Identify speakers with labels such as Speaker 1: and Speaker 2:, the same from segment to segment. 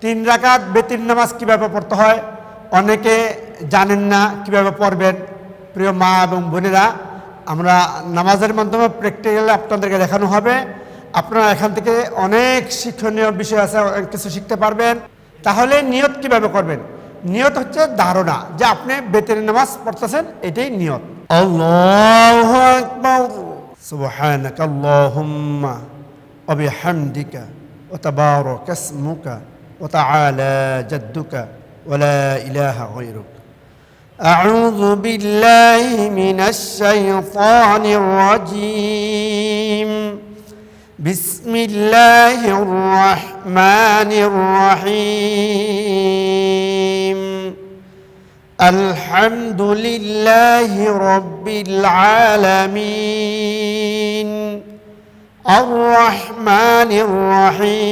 Speaker 1: 3 রাকাত বেতির নামাজ কিভাবে পড়তে হয় অনেকে জানেন না, কিভাবে পড়বেন। প্রিয় মা এবং বোনেরা, আমরা নামাজের মাধ্যমে প্র্যাকটিক্যালি আপনাদেরকে দেখানো হবে। আপনারা এখান থেকে অনেক শিক্ষণীয় বিষয় আছে, অনেক কিছু শিখতে পারবেন। তাহলে নিয়ত কিভাবে করবেন? নিয়ত হচ্ছে ধারণা যে আপনি বেতের নামাজ পড়তেছেন, এটাই নিয়ত। আল্লাহু আকবার, সুবহানাকা আল্লাহুম্মা ওয়া বিহামদিকা ওয়া তাবারাকা ইসমুকা ওয়া তাআলা জাদ্দুকা ওয়া লা ইলাহা গায়রুক। আউযু বিল্লাহি মিনাশ শাইতানির রাজীম। বিসমিল্লাহির রহমানির রহিম। আলহামদুলিল্লাহি রাব্বিল আলামিন। আর রহমানির রহিম।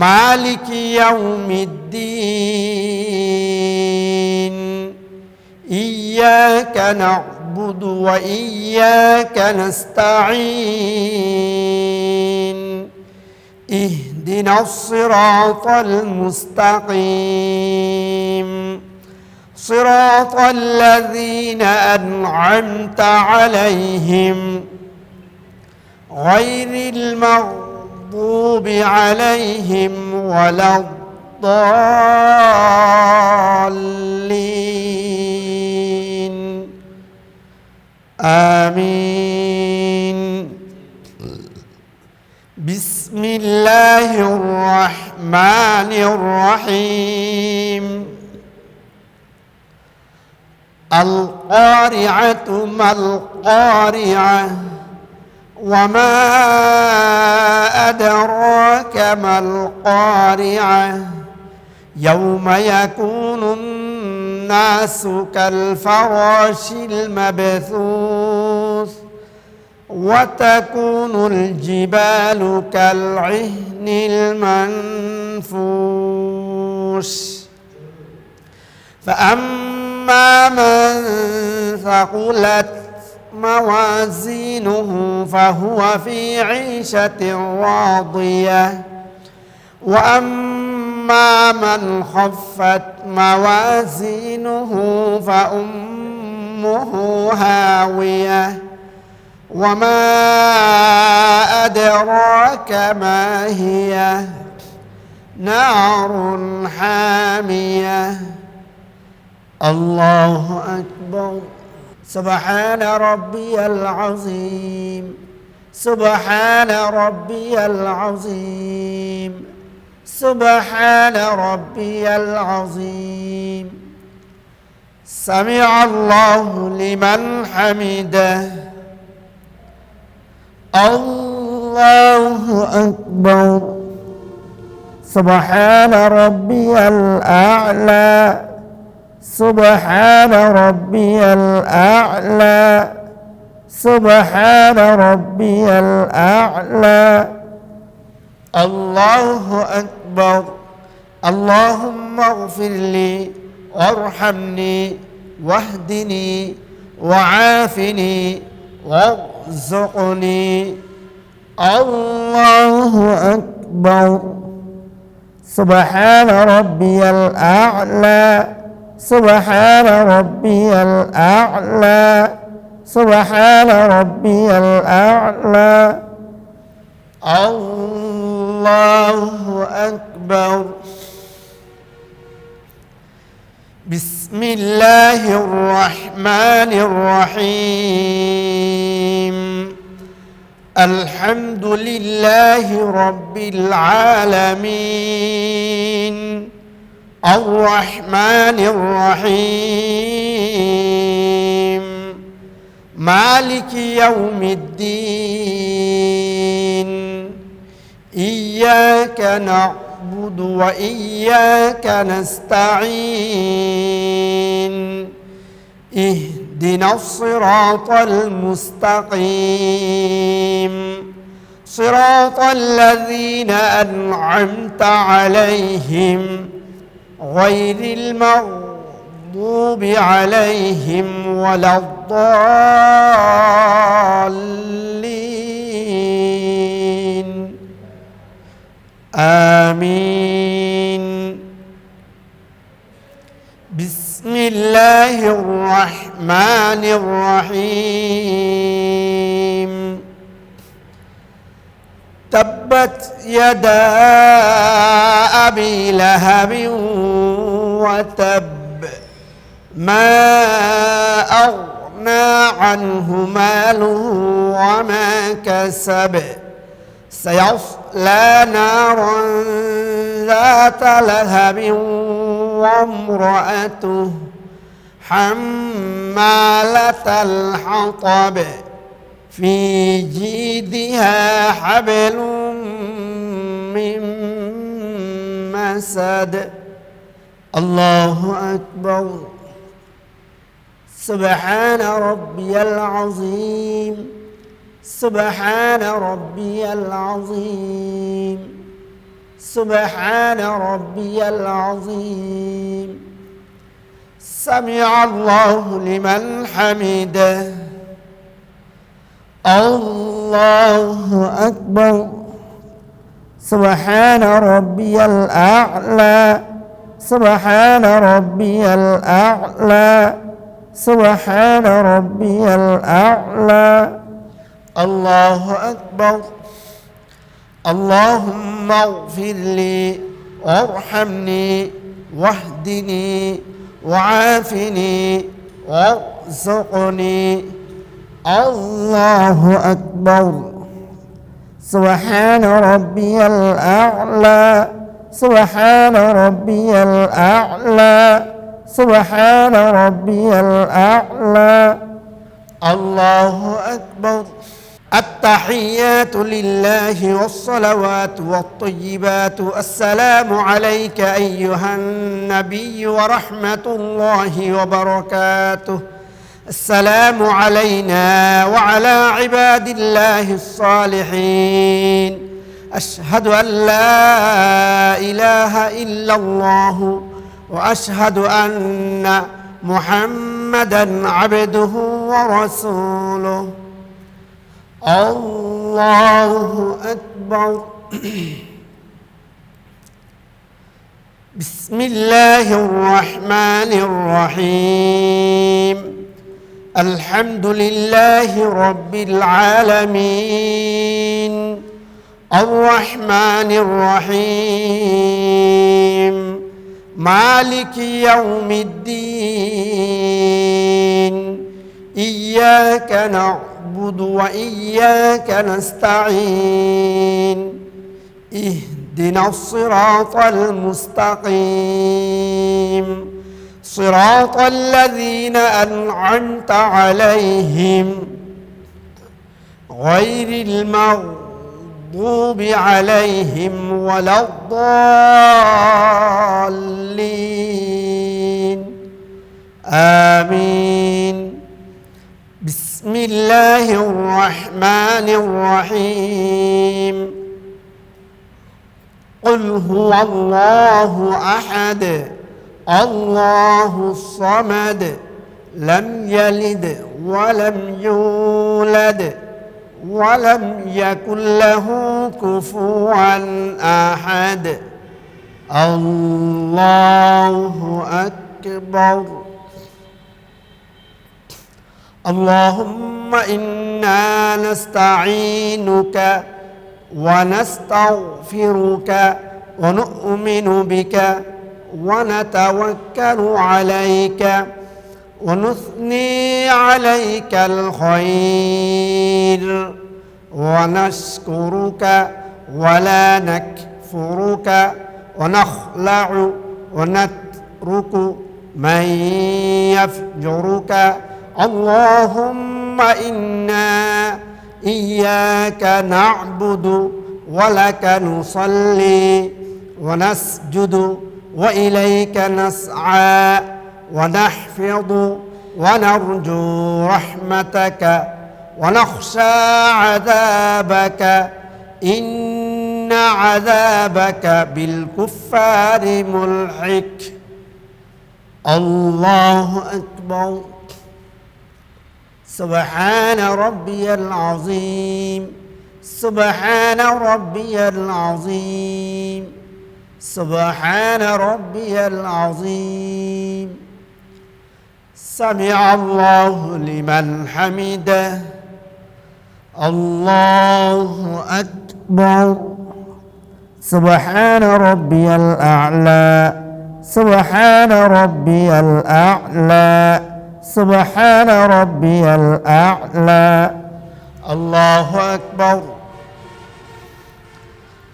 Speaker 1: মালিকি ইয়াউমিদ্দিন। ইয়্যাকা না'বুদু ওয়া ইয়্যাকা নাস্তাঈন। ইহদিনাস সিরাতাল মুস্তাকিম। সিরাতাল লাযীনা আন'আমতা আলাইহিম গায়রিল মাগদুবি আলাইহিম ওয়ালাদ-দাল্লিন। আমিন। বিসমিল্লাহির রহমানির রহিম। আল কারিআতু মাল কারিআহ ওয়া মা আদরাকা মাল কারিআহ ইয়াওমা ইয়াকুনুন নাসু কাল ফারাশিল মাবথুস ওয়া তাকুনুল জিবালু কাল ইহনিল মানফুস। فأما من ثقلت موازينه فهو في عيشة راضية وأما من خفت موازينه فأمه هاوية وما أدراك ما هي نار حامية. الله أكبر. سبحان ربي العظيم. سبحان ربي العظيم. سبحان ربي العظيم. سمع الله لمن حمده. الله أكبر. سبحان ربي الأعلى. سبحان ربي الأعلى. سبحان ربي الأعلى. الله أكبر. اللهم اغفر لي وارحمني واهدني وعافني وارزقني. الله أكبر. سبحان ربي الأعلى. سبحان ربي الأعلى. سبحان ربي الأعلى. الله أكبر. بسم الله الرحمن الرحيم. الحمد لله رب العالمين. الرحمن الرحيم. مالك يوم الدين. إياك نعبد وإياك نستعين. اهدنا الصراط المستقيم. صراط الذين أنعمت عليهم غير المغضوب عليهم ولا الضالين. آمين. بسم الله الرحمن الرحيم. تبت يدا أبي لهب وتب ما أغنى عنه ماله وما كسب سيصلى نارا ذات لهب وامرأته حمالة الحطب في جيدها حبل من مسد. الله أكبر. سبحان ربي العظيم. سبحان ربي العظيم. سبحان ربي العظيم. سمع الله لمن حمده. الله أكبر. سبحان ربي الأعلى. سبحان ربي الأعلى. سبحان ربي الأعلى. الله أكبر. اللهم اغفر لي وارحمني واهدني وعافني وارزقني. الله أكبر. سبحان ربي الأعلى. سبحان ربي الأعلى. سبحان ربي الأعلى. الله أكبر. التحيات لله والصلوات والطيبات. السلام عليك أيها النبي ورحمة الله وبركاته. السلام علينا وعلى عباد الله الصالحين. أشهد أن لا إله إلا الله وأشهد أن محمدًا عبده ورسوله. الله أكبر. بسم الله الرحمن الرحيم. الحمد لله رب العالمين. الرحمن الرحيم. مالك يوم الدين. إياك نعبد وإياك نستعين. اهدنا الصراط المستقيم صراط الذين أنعمت عليهم غير المغضوب عليهم ولا الضالين. آمين. بسم الله الرحمن الرحيم. قل هو الله أحد الله الصمد لم يلد ولم يولد ولم يكن له كفوا أحد. الله أكبر. اللهم إنا نستعينك ونستغفرك ونؤمن بك ونتوكل عليك ونثني عليك الخير ونشكرك ولا نكفرك ونخلع ونترك من يفجرك. اللهم إنا إياك نعبد ولك نصلي ونسجد وإليك نسعى ونحفظ ونرجو رحمتك ونخشى عذابك. إن عذابك بالكفار ملحق. الله أكبر. سبحان ربي العظيم. سبحان ربي العظيم سبحان ربي العظيم سمع الله لمن حمده الله أكبر سبحان ربي الأعلى سبحان ربي الأعلى سبحان ربي الأعلى الله أكبر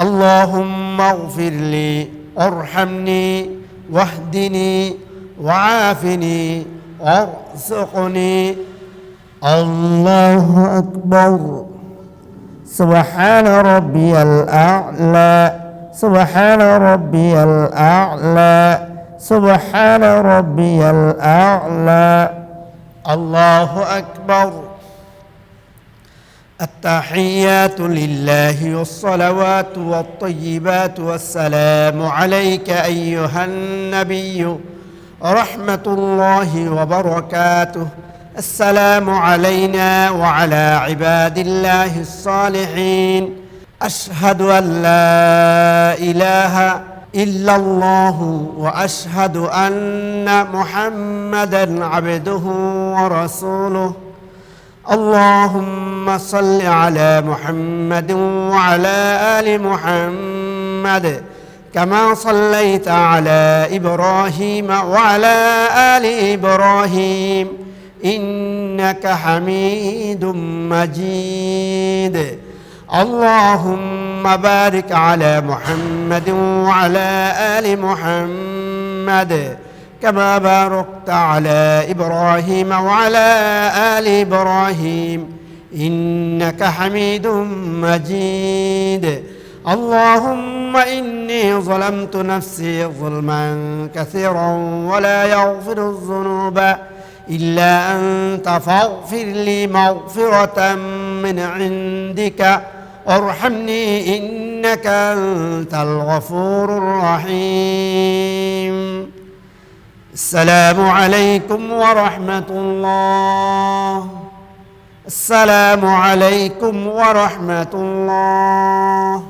Speaker 1: اللهم اغفر لي وارحمني واهدني وعافني وارزقني الله أكبر سبحان ربي الأعلى سبحان ربي الأعلى سبحان ربي الأعلى الله أكبر التحيات لله والصلوات والطيبات والسلام عليك أيها النبي ورحمة الله وبركاته السلام علينا وعلى عباد الله الصالحين أشهد أن لا إله إلا الله وأشهد أن محمدًا عبده ورسوله اللهم صل على محمد وعلى آل محمد كما صليت على إبراهيم وعلى آل إبراهيم إنك حميد مجيد اللهم بارك على محمد وعلى آل محمد كما باركت على إبراهيم وعلى آل إبراهيم إنك حميد مجيد اللهم إني ظلمت نفسي ظلما كثيرا ولا يغفر الذنوب إلا أنت فاغفر لي مغفرة من عندك وارحمني إنك أنت الغفور الرحيم السلام عليكم ورحمة الله السلام عليكم ورحمة الله